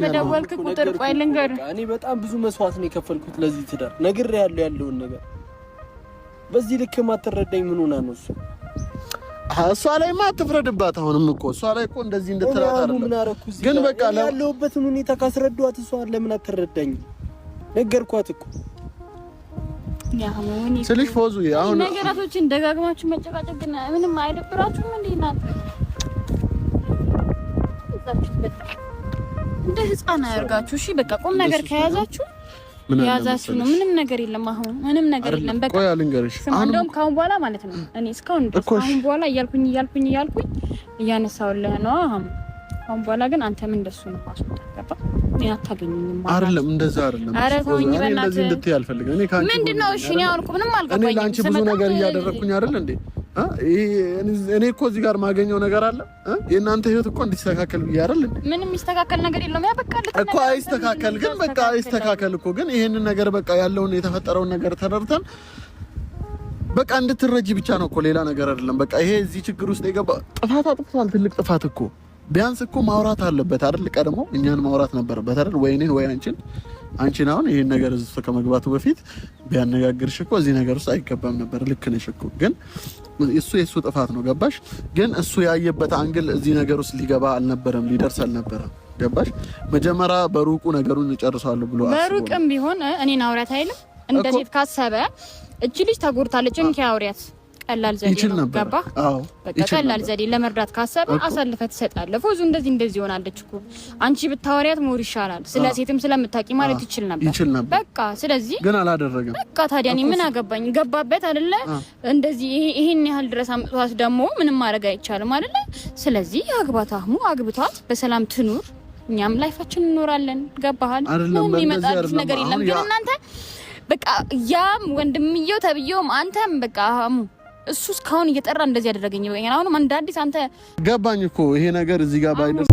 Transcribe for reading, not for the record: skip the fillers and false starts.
በደወልክ ቁጥር ቆይ ልንገር እኔ በጣም ብዙ መስዋዕት ነው የከፈልኩት ለዚህ ትዳር ነገር ያለውን ነገር በዚህ ልክ ማትረዳኝ ምን ሆና ነው እሷ ላይ ማትፍረድባት አሁንም እኮ እሷ ላይ እኮ እንደዚህ እንደተራራ አይደለም ግን በቃ ያለውበትን ሁኔታ ካስረዷት እሷ ለምን አትረዳኝ ነገርኳት እኮ ያሁን ስልሽ ፎዙ አሁን ነገራቶችን ደጋግማችሁ መጨቃጨቅ ግን ምንም አይደብራችሁም እንዴ እናንተ እንደ ህፃን አያርጋችሁ እሺ በቃ ቁም ነገር ከያዛችሁ ያዛችሁ ነው ምንም ነገር የለም አሁን ምንም ነገር የለም በቃ ቆይ አልንገርሽ እንደውም ካሁን በኋላ ማለት ነው እኔ እስካሁን ካሁን በኋላ እያልኩኝ እያነሳውልህ ነው ካሁን በኋላ ግን አንተም እንደሱ ነው አስወጣ ያታገኙኝ ማለት አይደለም እንደዛ አይደለም እኔ እንደዚህ እንድትይ አልፈልግም እኔ ካንቺ ምንድነው እሺ እኔ አልኩ ምንም አልገባኝም እኔ ላንቺ ብዙ ነገር እያደረኩኝ አይደል እንዴ እኔ እኮ እዚህ ጋር ማገኘው ነገር አለ የእናንተ ህይወት እኮ እንዲስተካከል ብዬ አይደል ምንም የሚስተካከል ነገር የለም ያ በቃ እኮ አይስተካከል ግን በቃ አይስተካከል እኮ ግን ይሄንን ነገር በቃ ያለውን የተፈጠረውን ነገር ተደርተን በቃ እንድትረጂ ብቻ ነው እኮ ሌላ ነገር አይደለም በቃ ይሄ እዚህ ችግር ውስጥ የገባ ጥፋት አጥፍቷል ትልቅ ጥፋት እኮ ቢያንስ እኮ ማውራት አለበት አይደል ቀድሞ እኛን ማውራት ነበረበት አይደል ወይ እኔን ወይ አንቺን አሁን ይሄን ነገር እዚህ ከመግባቱ በፊት ቢያነጋግርሽ እኮ እዚህ ነገር ውስጥ አይገባም ነበር ልክ ነሽ እኮ ግን እሱ ጥፋት ነው ገባሽ ግን እሱ ያየበት አንግል እዚህ ነገር ውስጥ ሊገባ አልነበረም ሊደርስ አልነበረም ገባሽ መጀመሪያ በሩቁ ነገሩን ጨርሳለሁ ብሎ በሩቅም ቢሆን እኔን አውራት አይልም እንደዚህ ካሰበ እቺ ልጅ ተጎድታለች እንኪ አውሪያት ቀላል ዘዴ ነው ገባ አዎ በቃ ቀላል ዘዴ ለመርዳት ካሰበ አሳልፈህ ትሰጣለህ ፎዙ እንደዚህ ሆናለች እኮ አንቺ ብታወሪያት ሞር ይሻላል ስለ ሴትም ስለምታቂ ማለት ይችል ነበር በቃ ስለዚህ ግን አላደረገም በቃ ታዲያ እኔ ምን አገባኝ ገባበት አይደለ እንደዚህ ይሄን ያህል ድረስ አምጥቷት ደግሞ ምንም ማድረግ አይቻልም አይደለ ስለዚህ አግባታሙ አግብቷት በሰላም ትኑር እኛም ላይፋችን እንኖራለን ገባሃል ምንም ይመጣል ነገር የለም ግን እናንተ በቃ ያም ወንድምየው ተብየውም አንተም በቃ እሱ እስካሁን እየጠራ እንደዚህ ያደረገኝ ነው አሁንም አንድ አዲስ አንተ ገባኝ እኮ ይሄ ነገር እዚህ ጋር ባይደርስ